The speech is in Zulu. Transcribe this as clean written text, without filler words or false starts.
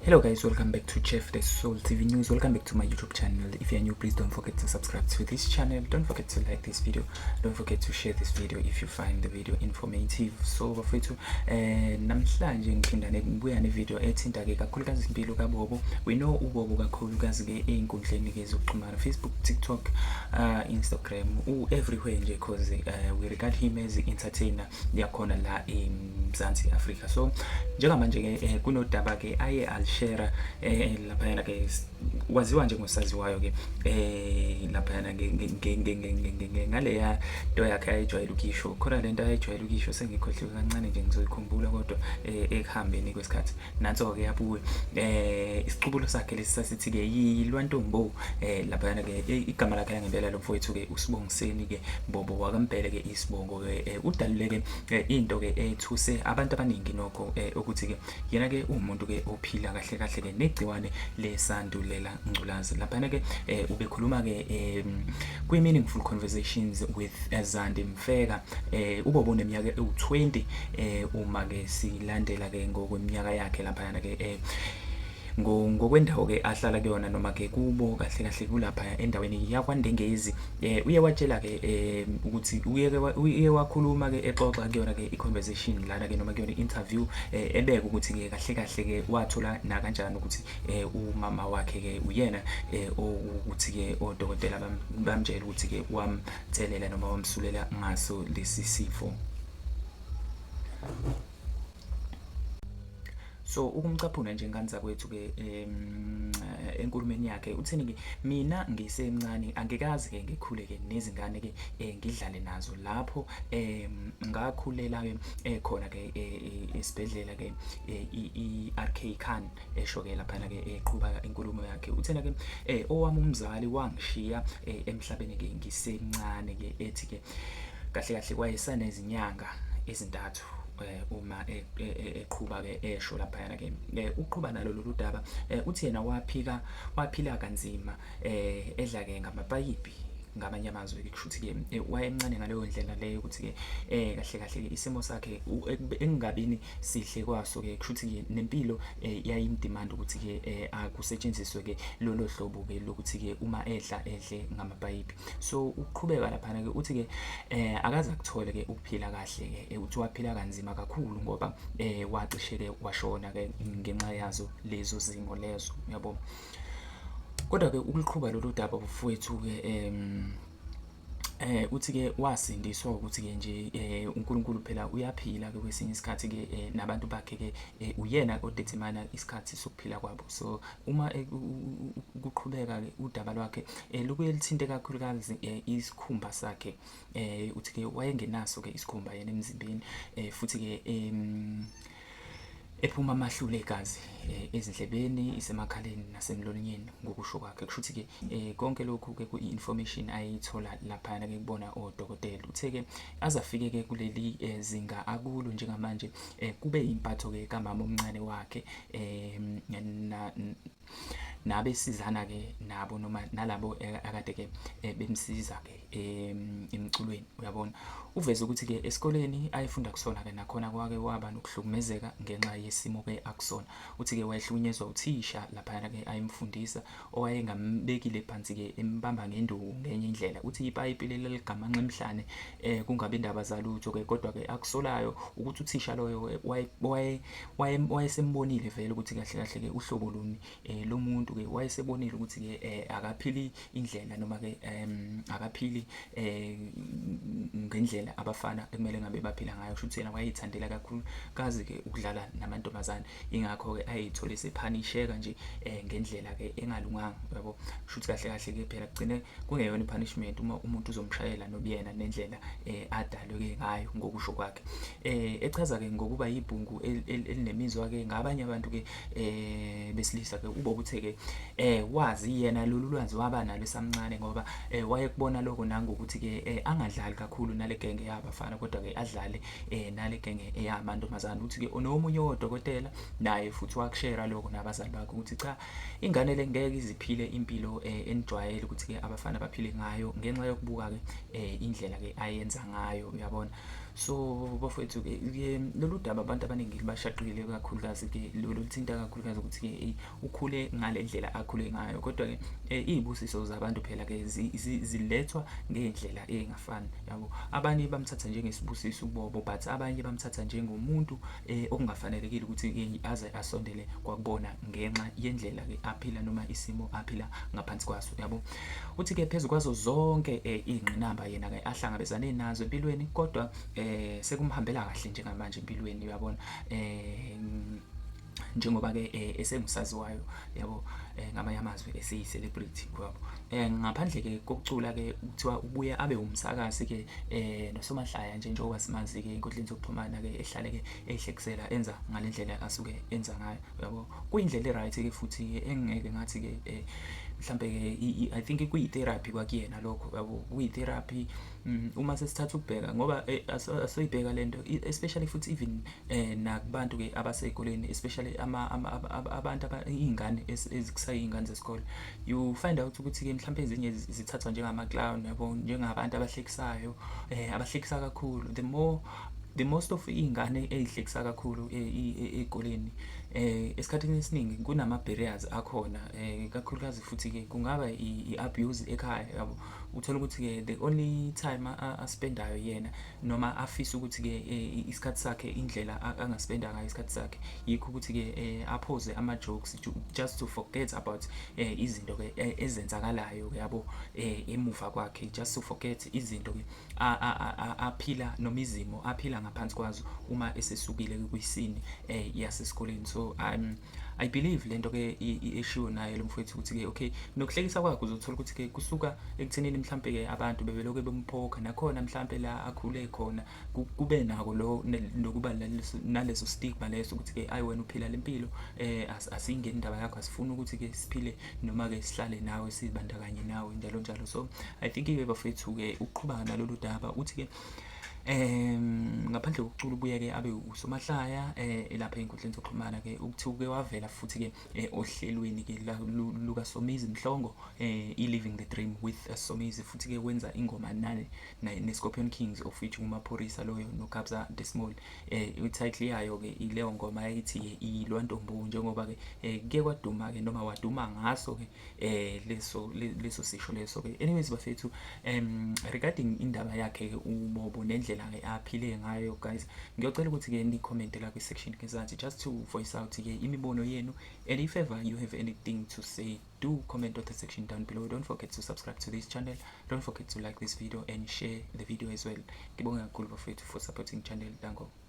Hello guys, welcome back to Chef the Soul TV News. Welcome back to my YouTube channel. If you're new, please don't forget to subscribe to this channel. Don't forget to like this video. Don't forget to share this video if you find the video informative. So bafethu namhlanje ngiphinda ngibuya nevideo ethinta ke kakhulukazi impilo kaBobo. We know uBobo kakhulukazi ke einkundleni ke zokuxhumana, Facebook, TikTok, Instagram, everywhere nje because we regard him as an entertainer yakhona la eMzansi Africa. So njengamanje ke kunodaba ke aye share lapha yana ke waziwa nje ngosaziwayo ke lapha yana ngale ya into yakhe ayijwayele ukisho khona lento ayijwayele ukisho sengikhohliwe kancane nje ngizoyikhumbula kodwa ekuhambeni kwesikhathi nanso ke yabuye isicubulo sakhe lesasithi ke yiLwantombo lapha yana ke igama lakhe ngempela lo mfowethu ke uSibongiseni ke Bobo wakaMbele ke isibongo ke udaluleke into ke ethuse abantu abaningi nokho ukuthi ke yena ke umuntu ke ophila kahle kahle ke negciwane lesandulela ngculazi lapha ke ubekhuluma ke kwi meaningful conversations with Zandi Mfeka uBobo neminyaka ewu20 uma ke silandela ke ngokweminyaka yakhe lapha ke ngokwendawo ke ahlala kuyona noma ke kubo kahle kahle kulapha endaweni yakwaNdengezi uye watshela ke ukuthi uye wakhuluma ke exoxa kuyona ke iconversation lana ke noma kuyona interview ebeka ukuthi ke kahle kahle ke wathola na kanjani ukuthi umama wakhe ke uyena ukuthi ke odokotela bamtshela ukuthi ke wamthelela noma wamsulela ngaso lesi sifo. So ukumcaphuna nje nganza kwethu ke enkulumeni yakhe uthini ke mina ngisemncane angikazi ke ngikhule ke nezingane ke ngidlale nazo lapho ngakhulela ke khona ke esibhedlela ke iRK Khan esho ke lapha ke eqhubeka inkulumo yakhe uthena ke owami umzali wangishiya emhlabeni ke ngisemncane ke ethi ke kahle kahle kwayesana izinyanga ezintathu uma eqhubha ke esho lapha yana ke uqhubha nalo lolu daba uthi yena waphila kanzima edla ke ngamapayipi ngamanye amazwi kushuthi ke wayemncane ngaleyo ndlela leyo ukuthi ke kahle kahle isimo sakhe engingabini sihle kwaso ke kushuthi ke nempilo yayimdemand ukuthi ke akusetshenziswe ke lolo hlobo ke lokuthi ke uma edle ngamapayipi. So uqhubeka lapha ke uthi ke akaza kuthola ke ukuphila kahle ke uthi waphila kanzima kakhulu ngoba wacishe ke washona ke ngenxa yazo lezo zimo lezo yabo. Kodwa ke ukuliqhubha lolu daba bafowethu ke uthi ke wasindiswa ukuthi ke nje uNkulunkulu phela uyaphila ke kwesinye isikhathi ke nabantu bakhe ke uyena odetermine isikhathi sokuphila kwabo. So uma ukuqhubeka ke udaba lwakhe lokuye lithinte kakhulukazi isikhumba sakhe uthi ke wayengenaso ke isikhumba yena emzimbeni futhi ke ephuma amahlule egazi ezindlebeni isemakhaleni nasemlonyeni ngokusho kwakhe kushuthi ke konke lokhu ke ku-information ayithola lapha ke kubona odokotela uthe ke azafike ke kuleli zinga akulo njengamanje kube impatho ke kamama omncane wakhe nabesizana ke nabo noma nalabo akade ke bemsiza ke emculweni uyabona uveze ukuthi ke esikoleni ayefunda kusona ke nakhona kwake waba nokuhlukumezeka ngenxa yesimo ke akusona uthi ke wayehlukunyezwa uthisha lapha ke ayemfundisa owayengambekile phansi ke embamba ngenduku ngenye indlela uthi ipayipi leligamanxa emhlane kungabe indaba zalutho ke kodwa ke akusolayo ukuthi uthisha loyo wayesembonile vele ukuthi kahle kahle ke uhlobo luni lomuntu ke wayesebonile ukuthi ke akaphili indlela noma ke akaphili ngendlela abafana ekumele ngabe baphila ngayo kusho ukuthi yena wayithandela kakhulu kazi ke ukudlala namantombazane ingakho ke ayithola sephanisheka nje ngendlela ke engalunganga yabo kusho ukuthi kahle kahle ke phela kugcine kungeyona ipunishment uma umuntu uzomshayela nobuyena nendlela adalwe ke ngayo ngokusho kwakhe echaza ke ngokuba yibhungu elinemizwa ke ngabanye abantu ke besilisa ke uBobo uthe ke wazi yena lolu lwazi waba nalo esamncane ngoba wayekubona lokho nangokuthi ke angadlali kakhulu nale genge yabafana kodwa ke adlale nale genge eyamantombazane uthi ke onomunye odokotela naye futhi wakushare lokho nabazali bakhe ukuthi cha ingane le ngeke iziphile impilo enijwayele ukuthi ke abafana baphile ngayo ngenxa yokubuka ke indlela ke ayenza ngayo uyabona. So bafowethu ke lolu daba abantu abaningi bashaqile kakhulukazi ke lolu thinta kakhulukazi ukuthi ke ukhule ngalendlela akhule ngayo, kodwa ke izibusiso zabantu phela ke zilethwa ngendlela engafani, yabo. Abanye bamthatha njengesibusiso kubobo, but abanye bamthatha njengomuntu okungafanelekile ukuthi aze asondele kwakubona ngenxa yendlela ke aphila noma isimo aphila ngaphansi kwaso, yabo. Uthi ke phezu kwazo zonke izingqinamba yena ke ahlangabezane nazo empilweni, kodwa sekumhambela kahle njengamanje empilweni, uyabona. Njengoba ke esengusaziwayo, yabo, ngamanye amazwi esiyi-celebrity, yabo. Ngaphandle ke kokucula ke kuthiwa ubuye abe umsakazi ke nosomahlaya njengoba simazi ke ey'nkundleni zokuxhumana ke ehlale ke ehlekisela enza ngalendlela asuke enza ngayo, yabo. Kuyindlela e-right ke futhi ke engeke ngathi ke mhlambe ke I think kuyi-therapy kwakuyena lokho, yabo. Kuyi-therapy uma sesithatha ukubheka ngoba asoyibheka lento, especially futhi even nakubantu ke abasey'koleni, especially abantu iy'ngane ezikusayiy'ngane zesikole, you find out ukuthi ke mhlampe ezinye zithathwa njengama-clown, yabo, njengabantu abahlekisayo, abahlekisa kakhulu. The most of iy'ngane ey'hlekisa kakhulu ey'koleni esikhathini esiningi kunama-barriers akhona, kakhulukazi futhi ke kungaba i-abuse ekhaya, yabo. Uthola ukuthi ke the only time aspendayo yena noma afisa ukuthi ke isikhathi sakhe, indlela angaspenda ngayo isikhathi sakhe, yikho ukuthi ke aphoze ama-jokes just to forget about izinto ke ezenzakalayo, yabo, emuva kwakhe, just to forget izinto ke aphila noma izimo aphila ngaphansi kwazo uma esesukile kwisini yasesikoleni. So I believe lento ke eshiwo naye lo mfowethu ukuthi ke okay, nokuhlekisa kwakhe uzothola ukuthi ke kusuka ekuthenini mhlampe ke abantu bebelokhu bemphokha, nakhona mhlampe la akhule khona kube nako nokuba naleso stigma leso ukuthi ke ayi wena uphila lempilo, asingeni indaba yakho, asifuni ukuthi ke siphile noma ke sihlale nawe sibandakanye nawe njalo njalo. So I think ke bafethu ke ukuqhubana nalolu daba uthi ke ngaphandle kokucula ubuye ke abe usomahlaya lapha ey'nkundleni zokuxhumana ke ukuthi uke wavela futhi ke ohlelweni ke luka Somizi Mhlongo, i-Living the Dream with Somizi, futhi ke wenza ingoma ne-Scorpion Kings of which uMaphorisa loyo noKabza De Small. I-title yayo ke ileyo ngoma ethi ilwa Ntombo, njengoba ke kuke kwaduma ke noma waduma ngaso ke leso sisho leso ke. Anyways bafethu, regarding indaba yakhe ke uBobo nendlela ke aphile ngayo, guys, ngiyocela ukuthi ke ni-comment la kwi-section ngezansi just to voice out ke imibono yenu, and if ever you have anything to say, do comment on the section down below. Don't forget to subscribe to this channel, don't forget to like this video and share the video as well. Ngibonga kakhulu bafethu for supporting channel. Danko.